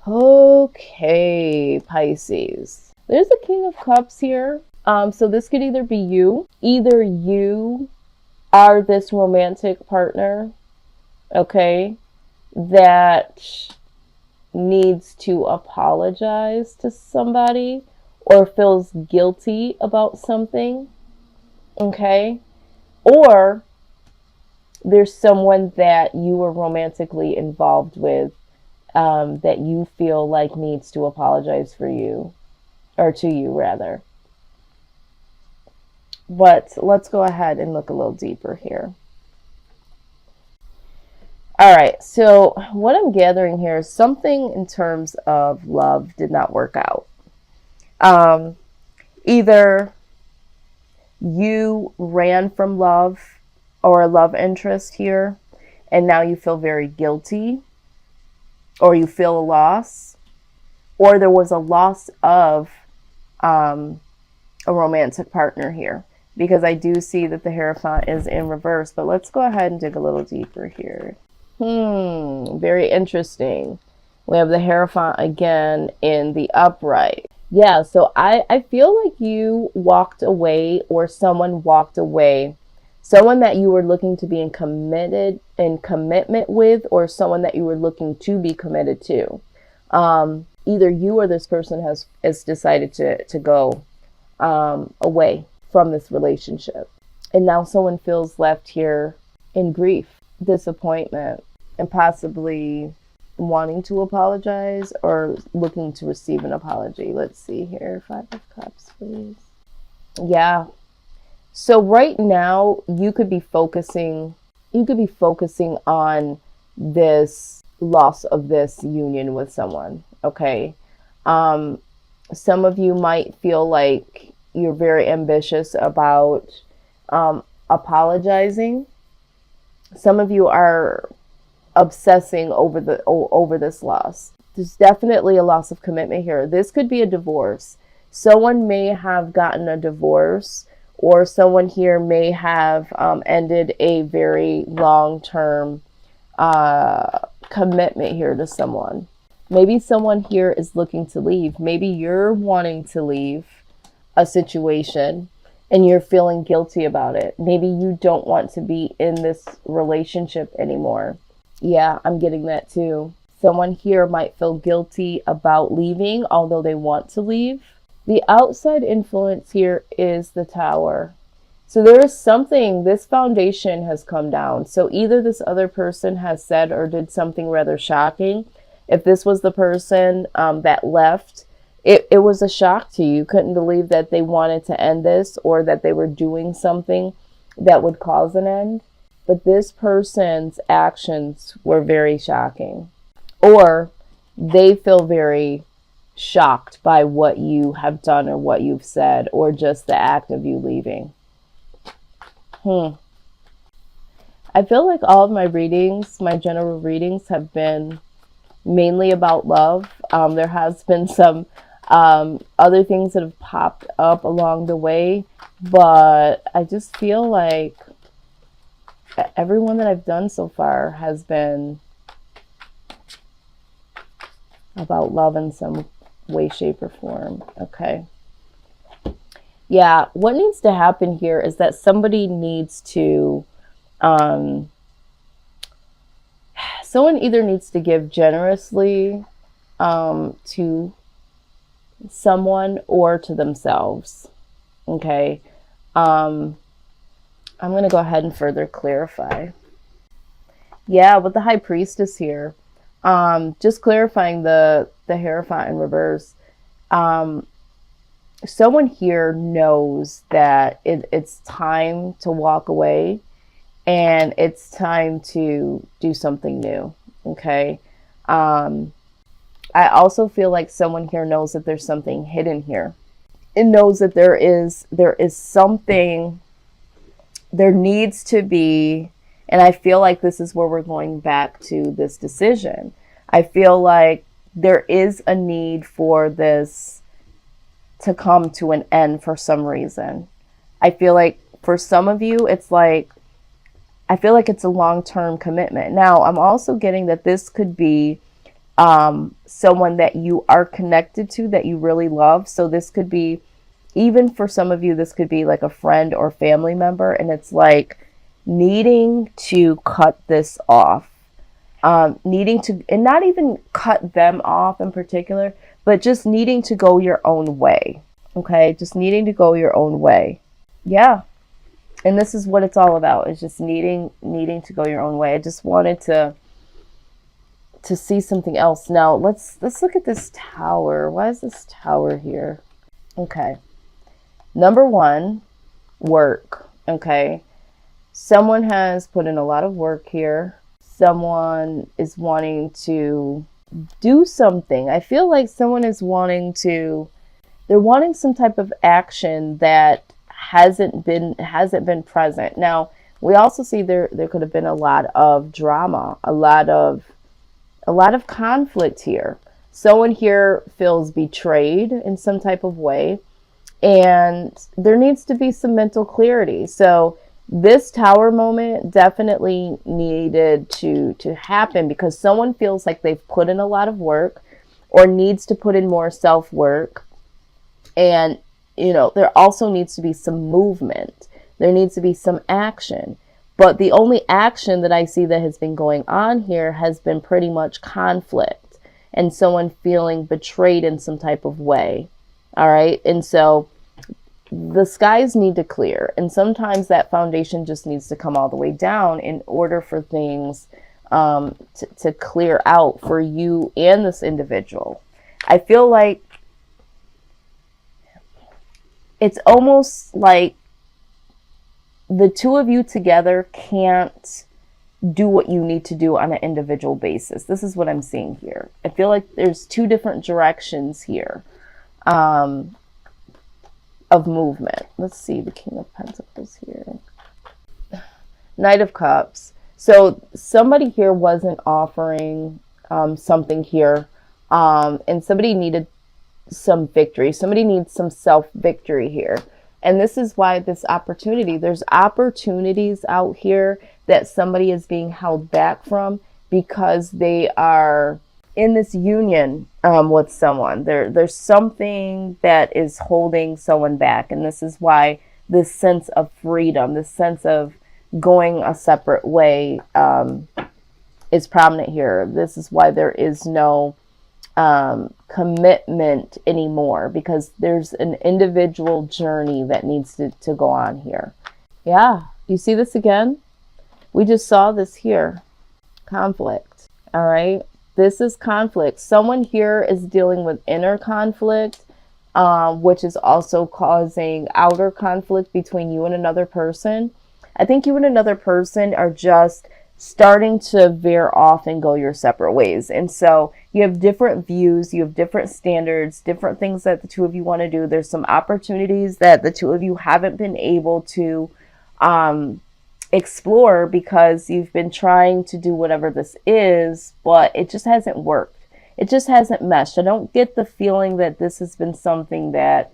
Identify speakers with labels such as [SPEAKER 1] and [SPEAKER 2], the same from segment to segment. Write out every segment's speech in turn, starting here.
[SPEAKER 1] Okay, Pisces. There's a King of Cups here. So this could either be you. Either you are this romantic partner, okay, that needs to apologize to somebody or feels guilty about something, okay? Or there's someone that you were romantically involved with that you feel like needs to apologize for you, or to you rather. But let's go ahead and look a little deeper here. All right, so what I'm gathering here is something in terms of love did not work out. Either you ran from love or a love interest here, and now you feel very guilty, or you feel a loss, or there was a loss of a romantic partner here, because I do see that the Hierophant is in reverse. But let's go ahead and dig a little deeper here. Very interesting. We have the Hierophant again in the upright. Yeah, so I feel like you walked away, or someone walked away. Someone that you were looking to be in commitment with, or someone that you were looking to be committed to. Either you or this person has decided to go away from this relationship. And now someone feels left here in grief, disappointment, and possibly wanting to apologize or looking to receive an apology. Let's see here. 5 of Cups, please. Yeah. So right now you could be focusing on this loss of this union with someone. Okay. Some of you might feel like you're very ambitious about apologizing. Some of you are obsessing over this loss. There's definitely a loss of commitment here. This could be a divorce. Someone may have gotten a divorce, or someone here may have ended a very long-term commitment here to someone. Maybe someone here is looking to leave. Maybe you're wanting to leave a situation and you're feeling guilty about it. Maybe you don't want to be in this relationship anymore. Yeah, I'm getting that too. Someone here might feel guilty about leaving, although they want to leave. The outside influence here is the Tower. So there is something, this foundation has come down. So either this other person has said or did something rather shocking. If this was the person that left, it was a shock to you. You couldn't believe that they wanted to end this, or that they were doing something that would cause an end. But this person's actions were very shocking. Or they feel very shocked by what you have done or what you've said, or just the act of you leaving. I feel like all of my readings, my general readings, have been mainly about love. There has been some other things that have popped up along the way, but I just feel like everyone that I've done so far has been about love in some way, shape, or form. Okay. Yeah, what needs to happen here is that somebody needs to, someone either needs to give generously to someone or to themselves. Okay. I'm going to go ahead and further clarify. Yeah, with the High Priestess here, just clarifying the Hierophant in reverse. Someone here knows that it's time to walk away, and it's time to do something new. Okay. I also feel like someone here knows that there's something hidden here. It knows that there is something, there needs to be, and I feel like this is where we're going back to this decision. I feel like there is a need for this to come to an end for some reason. I feel like for some of you, it's like, I feel like it's a long-term commitment. Now, I'm also getting that this could be someone that you are connected to, that you really love. So this could be, even for some of you, this could be like a friend or family member, and it's like needing to cut this off. Needing to, and not even cut them off in particular, but just needing to go your own way. Okay, just needing to go your own way. Yeah, and this is what it's all about, is just needing to go your own way. I just wanted to see something else. Now let's look at this tower. Why is this tower here? Okay, number one, work. Okay, someone has put in a lot of work here. Someone is wanting to do something. I feel like someone is wanting some type of action that hasn't been present. Now, we also see there could have been a lot of drama, a lot of conflict here. Someone here feels betrayed in some type of way, and there needs to be some mental clarity. So this tower moment definitely needed to happen, because someone feels like they've put in a lot of work or needs to put in more self-work. And, there also needs to be some movement. There needs to be some action. But the only action that I see that has been going on here has been pretty much conflict and someone feeling betrayed in some type of way. All right. And so the skies need to clear. And sometimes that foundation just needs to come all the way down in order for things to clear out for you and this individual. I feel like it's almost like the two of you together can't do what you need to do on an individual basis. This is what I'm seeing here. I feel like there's two different directions here of movement. Let's see, the King of Pentacles here. Knight of Cups. So somebody here wasn't offering something here, and somebody needed some victory. Somebody needs some self-victory here. And this is why there's opportunities out here that somebody is being held back from, because they are in this union with someone. There's something that is holding someone back. And this is why this sense of freedom, this sense of going a separate way is prominent here. This is why there is no commitment anymore, because there's an individual journey that needs to go on here. Yeah, you see this again? We just saw this here. Conflict. All right, this is conflict. Someone here is dealing with inner conflict, which is also causing outer conflict between you and another person. I think you and another person are just starting to veer off and go your separate ways. And so you have different views, you have different standards, different things that the two of you want to do. There's some opportunities that the two of you haven't been able to explore, because you've been trying to do whatever this is, but it just hasn't worked. It just hasn't meshed. I don't get the feeling that this has been something that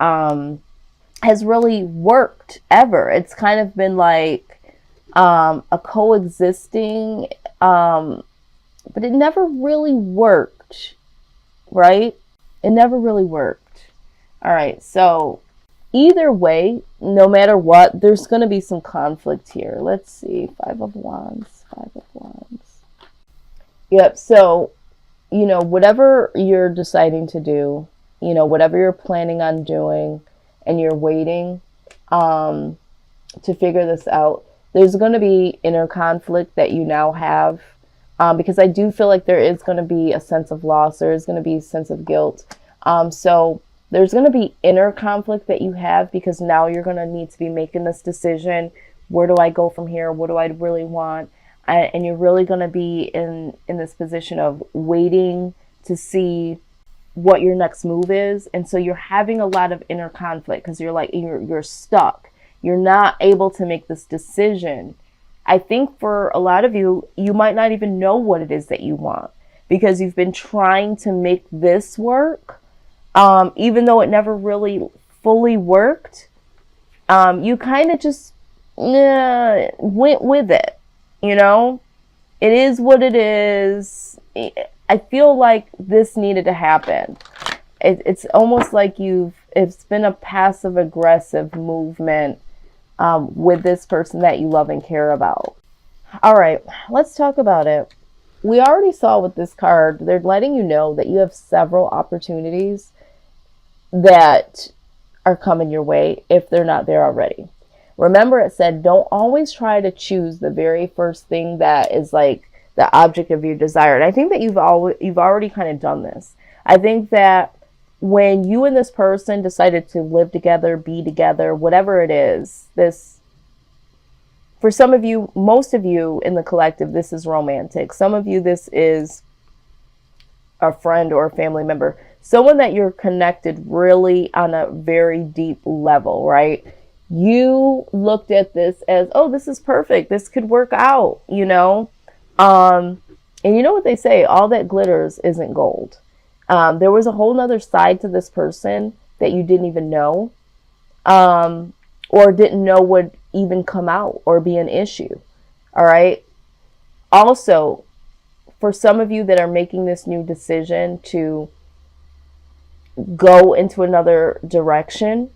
[SPEAKER 1] has really worked ever. It's kind of been like a coexisting, but it never really worked, right? It never really worked. All right, so either way, no matter what, there's going to be some conflict here. Let's see, Five of Wands. Yep, so, whatever you're deciding to do, whatever you're planning on doing, and you're waiting to figure this out, there's going to be inner conflict that you now have, because I do feel like there is going to be a sense of loss. There is going to be a sense of guilt. So there's going to be inner conflict that you have, because now you're going to need to be making this decision. Where do I go from here? What do I really want? And you're really going to be in this position of waiting to see what your next move is. And so you're having a lot of inner conflict, because you're stuck. You're not able to make this decision. I think for a lot of you, you might not even know what it is that you want, because you've been trying to make this work. Even though it never really fully worked, you kind of just went with it. It is what it is. I feel like this needed to happen. It's almost like it's been a passive aggressive movement with this person that you love and care about. All right, let's talk about it. We already saw with this card, they're letting you know that you have several opportunities that are coming your way if they're not there already. Remember, it said don't always try to choose the very first thing that is like the object of your desire. And I think that you've already kind of done this. I think that when you and this person decided to live together, be together, whatever it is, this, for some of you, most of you in the collective, this is romantic. Some of you, this is a friend or a family member, someone that you're connected really on a very deep level, right? You looked at this as, oh, this is perfect. This could work out, you know? And you know what they say, all that glitters isn't gold. There was a whole nother side to this person that you didn't even know, or didn't know would even come out or be an issue. All right. Also, for some of you that are making this new decision to go into another direction,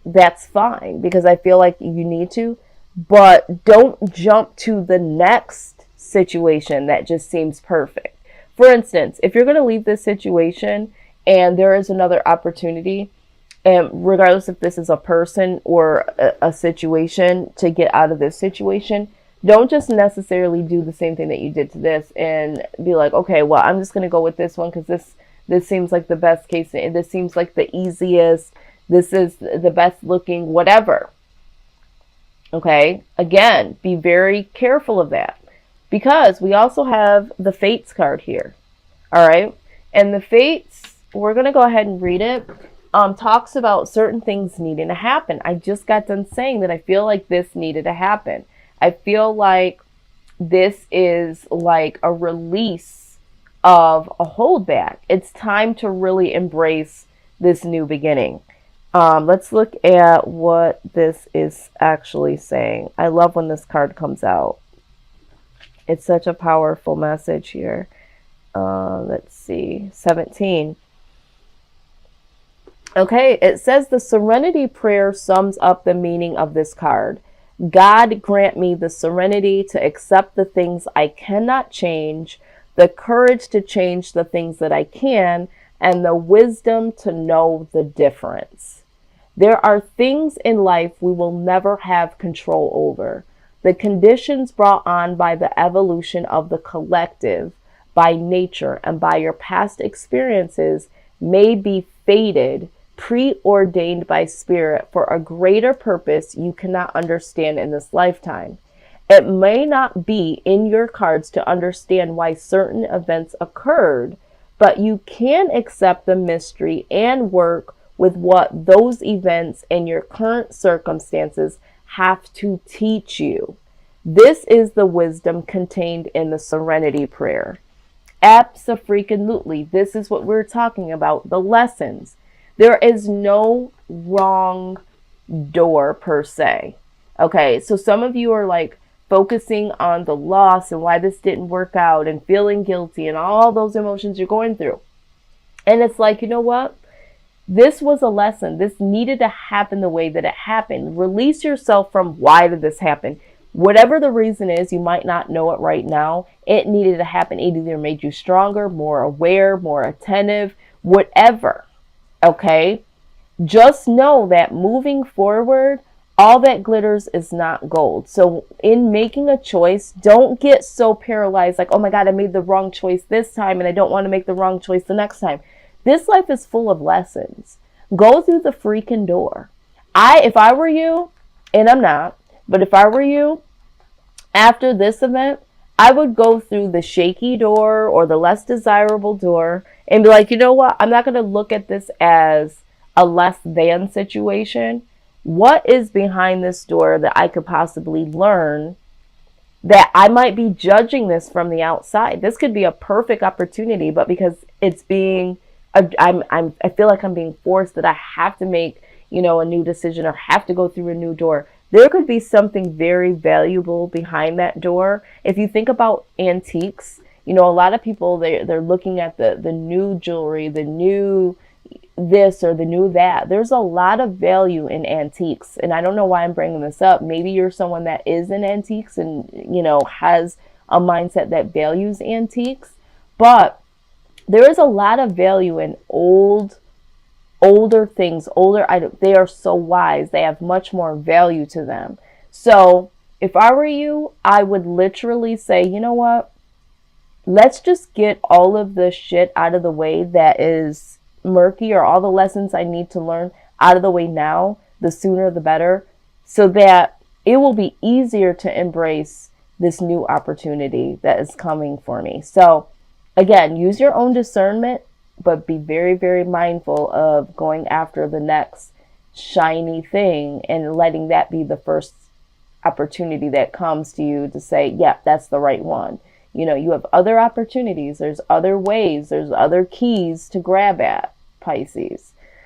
[SPEAKER 1] that's fine, because I feel like you need to, but don't jump to the next situation that just seems perfect. For instance, if you're going to leave this situation and there is another opportunity, and regardless if this is a person or a situation to get out of this situation, don't just necessarily do the same thing that you did to this and be like, okay, well, I'm just going to go with this one because this seems like the best case. And this seems like the easiest. This is the best looking, whatever. Okay. Again, be very careful of that, because we also have the Fates card here. All right. And the Fates, we're going to go ahead and read it. Talks about certain things needing to happen. I just got done saying that I feel like this needed to happen. I feel like this is like a release of a holdback. It's time to really embrace this new beginning. Let's look at what this is actually saying. I love when this card comes out. It's such a powerful message here. Let's see, 17. Okay, it says the Serenity Prayer sums up the meaning of this card. God grant me the serenity to accept the things I cannot change, the courage to change the things that I can, and the wisdom to know the difference. There are things in life we will never have control over. The conditions brought on by the evolution of the collective, by nature, and by your past experiences may be fated, preordained by spirit for a greater purpose you cannot understand in this lifetime. It may not be in your cards to understand why certain events occurred, but you can accept the mystery and work with what those events and your current circumstances have to teach you. This is the wisdom contained in the Serenity Prayer. Abso-freaking-lutely. This is what we're talking about, the lessons. There is no wrong door per se. Okay, so some of you are like focusing on the loss and why this didn't work out and feeling guilty and all those emotions you're going through. And it's like, you know what? This was a lesson. This needed to happen the way that it happened. Release yourself from why did this happen? Whatever the reason is, you might not know it right now. It needed to happen. It either made you stronger, more aware, more attentive, whatever. Okay, just know that moving forward, all that glitters is not gold. So in making a choice, don't get so paralyzed like, oh my God, I made the wrong choice this time and I don't want to make the wrong choice the next time. This life is full of lessons. Go through the freaking door. If I were you, and I'm not, but if I were you, after this event, I would go through the shaky door or the less desirable door and be like, you know what? I'm not going to look at this as a less than situation. What is behind this door that I could possibly learn that I might be judging this from the outside? This could be a perfect opportunity, but because it's being, I feel like I'm being forced that I have to make, a new decision or have to go through a new door. There could be something very valuable behind that door. If you think about antiques, You know, a lot of people, they're looking at the new jewelry, the new this or the new that. There's a lot of value in antiques. And I don't know why I'm bringing this up. Maybe you're someone that is in antiques and, you know, has a mindset that values antiques. But there is a lot of value in older things, older items. They are so wise. They have much more value to them. So if I were you, I would literally say, you know what? Let's just get all of the shit out of the way that is murky, or all the lessons I need to learn out of the way now, the sooner the better, so that it will be easier to embrace this new opportunity that is coming for me. So again, use your own discernment, but be very, very mindful of going after the next shiny thing and letting that be the first opportunity that comes to you to say, yeah, that's the right one. You know, you have other opportunities. There's other ways. There's other keys to grab at, Pisces.